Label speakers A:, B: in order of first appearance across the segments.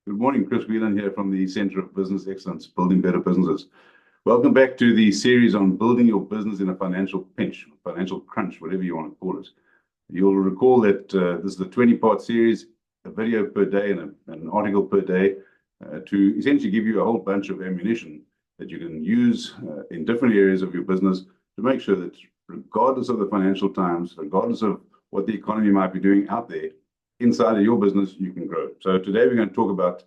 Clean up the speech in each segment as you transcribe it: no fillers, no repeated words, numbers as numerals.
A: Good morning, Chris Whelan here from the Center of Business Excellence, Building Better Businesses. Welcome back to the series on building your business in a financial pinch, financial crunch, whatever you want to call it. You'll recall that this is a 20-part series, a video per day and an article per day to essentially give you a whole bunch of ammunition that you can use in different areas of your business to make sure that regardless of the financial times, regardless of what the economy might be doing out there, inside of your business, you can grow. So today we're going to talk about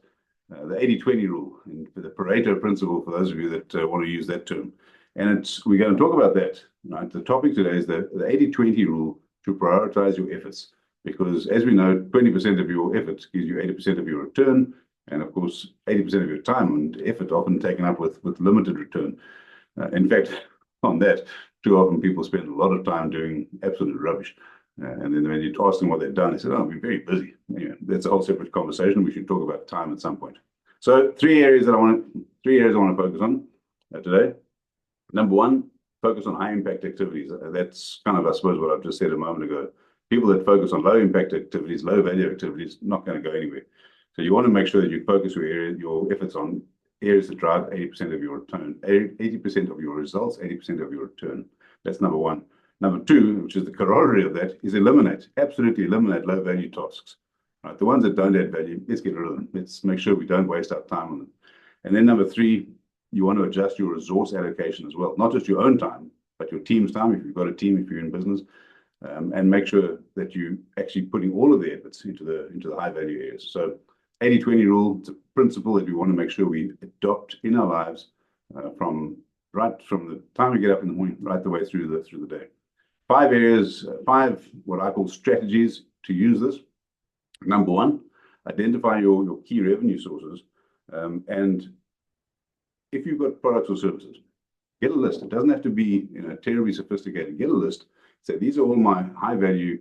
A: the 80-20 rule and the Pareto Principle for those of you that want to use that term. And we're going to talk about that. Right? The topic today is the 80-20 rule to prioritize your efforts. Because as we know, 20% of your efforts gives you 80% of your return. And of course, 80% of your time and effort often taken up with limited return. In fact, on that, too often people spend a lot of time doing absolute rubbish. And then when you ask them what they've done, they said, "Oh, we're very busy." Anyway, that's a whole separate conversation. We should talk about time at some point. So three areas I want to focus on today. Number one, focus on high impact activities. That's kind of, I suppose, what I've just said a moment ago. People that focus on low impact activities, low value activities, not going to go anywhere. So you want to make sure that you focus your efforts on areas that drive 80% of your return, 80% of your results, 80% of your return. That's number one. Number two, which is the corollary of that, is absolutely eliminate low value tasks. Right? The ones that don't add value, let's get rid of them. Let's make sure we don't waste our time on them. And then number three, you want to adjust your resource allocation as well, not just your own time, but your team's time, if you've got a team, if you're in business, and make sure that you actually putting all of the efforts into the high value areas. So 80-20 rule, it's a principle that we want to make sure we adopt in our lives from the time we get up in the morning right the way through the day. Five areas, what I call strategies to use this. Number one, identify your key revenue sources. And if you've got products or services, get a list. It doesn't have to be terribly sophisticated. Get a list. Say, these are all my high value,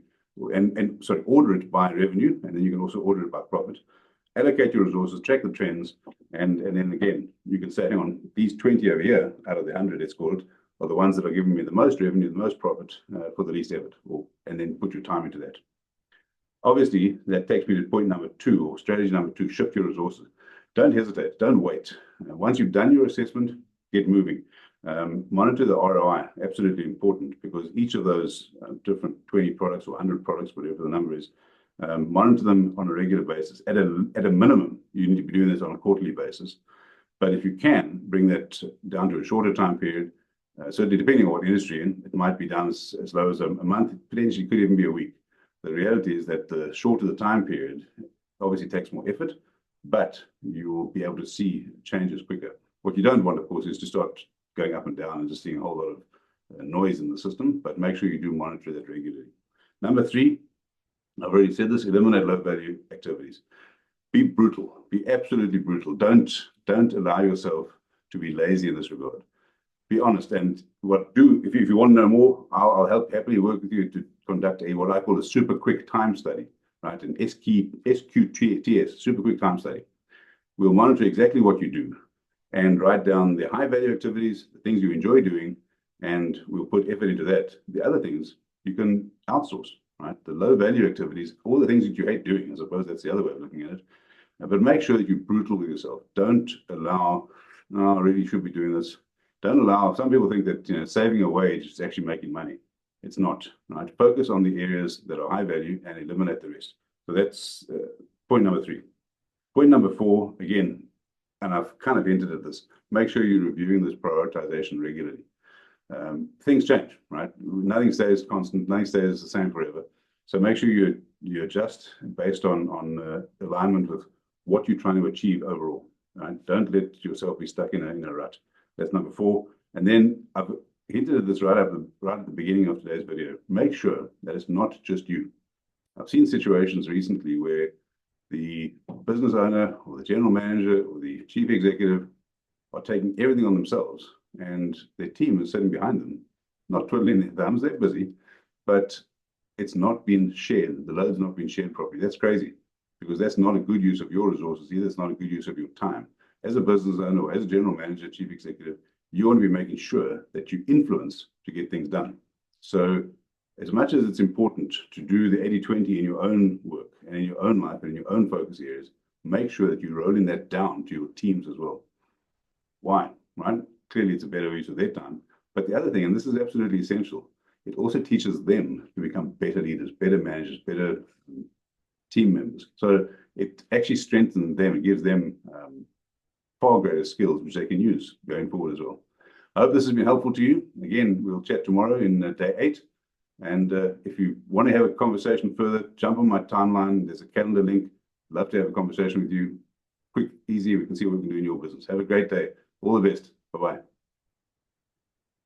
A: and order it by revenue, and then you can also order it by profit. Allocate your resources, track the trends, and then again, you can say, hang on, these 20 over here out of the 100, let's call it, are the ones that are giving me the most revenue, the most profit for the least effort, and then put your time into that. Obviously, that takes me to point number two, or strategy number two, shift your resources. Don't hesitate, don't wait. Once you've done your assessment, get moving. Monitor the ROI, absolutely important, because each of those different 20 products or 100 products, whatever the number is, monitor them on a regular basis. At a minimum, you need to be doing this on a quarterly basis. But if you can, bring that down to a shorter time period. Certainly, depending on what industry you're in, it might be down as low as a month, potentially could even be a week. The reality is that the shorter the time period obviously takes more effort, but you will be able to see changes quicker. What you don't want, of course, is to start going up and down and just seeing a whole lot of noise in the system, but make sure you do monitor that regularly. Number three, I've already said this, eliminate low value activities. Be brutal, be absolutely brutal. Don't allow yourself to be lazy in this regard. Be honest, and if you want to know more, I'll happily work with you to conduct what I call a super quick time study, right? An SQTS, super quick time study. We'll monitor exactly what you do and write down the high value activities, the things you enjoy doing, and we'll put effort into that. The other things you can outsource, right? The low value activities, all the things that you hate doing, I suppose that's the other way of looking at it. But make sure that you're brutal with yourself. Don't allow, no, I really should be doing this. Don't allow, some people think that saving a wage is actually making money. It's not, right? Focus on the areas that are high value and eliminate the rest. So that's point number three. Point number four, again, and I've kind of hinted at this, make sure you're reviewing this prioritization regularly. Things change, right? Nothing stays constant, nothing stays the same forever. So make sure you adjust based on alignment with what you're trying to achieve overall, right? Don't let yourself be stuck in a rut. That's number four. And then I've hinted at this right at the beginning of today's video. Make sure that it's not just you. I've seen situations recently where the business owner or the general manager or the chief executive are taking everything on themselves and their team is sitting behind them, not twiddling their thumbs, they're busy, but it's not been shared. The load's not been shared properly. That's crazy because that's not a good use of your resources either. It's not a good use of your time. As a business owner or as a general manager, chief executive, you want to be making sure that you influence to get things done. So as much as it's important to do the 80-20 in your own work and in your own life and in your own focus areas, make sure that you're rolling that down to your teams as well. Why? Right? Clearly, it's a better use of their time. But the other thing, and this is absolutely essential, it also teaches them to become better leaders, better managers, better team members. So it actually strengthens them. It gives them far greater skills, which they can use going forward as well. I hope this has been helpful to you. Again, we'll chat tomorrow in day 8. And if you want to have a conversation further, jump on my timeline. There's a calendar link. Love to have a conversation with you. Quick, easy. We can see what we can do in your business. Have a great day. All the best. Bye-bye.